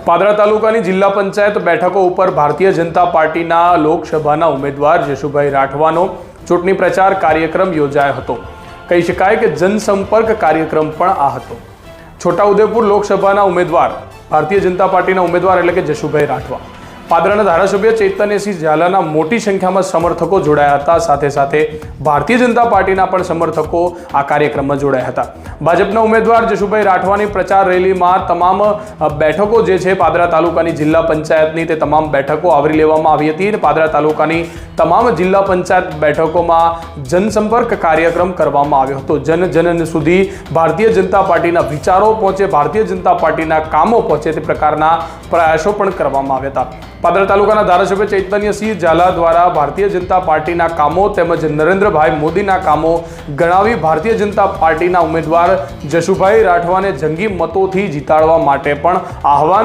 પાદરા તાલુકાની જિલ્લા પંચાયત બેઠકો ઉપર ભારતીય જનતા પાર્ટીના લોકસભાના ઉમેદવાર જશુભાઈ રાઠવાનો ચૂંટણી પ્રચાર કાર્યક્રમ યોજાયો હતો। કહી શકાય કે જનસંપર્ક કાર્યક્રમ પણ આ હતો। છોટાઉદેપુર લોકસભાના ઉમેદવાર ભારતીય જનતા પાર્ટીના ઉમેદવાર એટલે કે જશુભાઈ રાઠવા, પાદરાના ધારાસભ્ય ચૈતન્યસિંહ ઝાલાના મોટી સંખ્યામાં સમર્થકો જોડાયા હતા। સાથે સાથે ભારતીય જનતા પાર્ટીના પણ સમર્થકો આ કાર્યક્રમમાં જોડાયા હતા। ભાજપના ઉમેદવાર જશુભાઈ રાઠવાની પ્રચાર રેલીમાં તમામ બેઠકો જે છે પાદરા તાલુકાની જિલ્લા પંચાયતની તે તમામ બેઠકો આવરી લેવામાં આવી હતી અને પાદરા તાલુકાની તમામ જિલ્લા પંચાયત બેઠકોમાં જનસંપર્ક કાર્યક્રમ કરવામાં આવ્યો હતો। જન સુધી ભારતીય જનતા પાર્ટીના વિચારો પહોંચે, ભારતીય જનતા પાર્ટીના કામો પહોંચે તે પ્રકારના પ્રયાસો પણ કરવામાં આવ્યા હતા। પાદરા તાલુકાના ધારાસભ્ય ચૈતન્યસિંહ ઝાલા દ્વારા ભારતીય જનતા પાર્ટીના કામો તેમજ નરેન્દ્રભાઈ મોદીના કામો ગણાવી ભારતીય જનતા પાર્ટીના ઉમેદવાર જશુભાઈ રાઠવાને જંગી મતોથી જીતાડવા માટે પણ આહવાન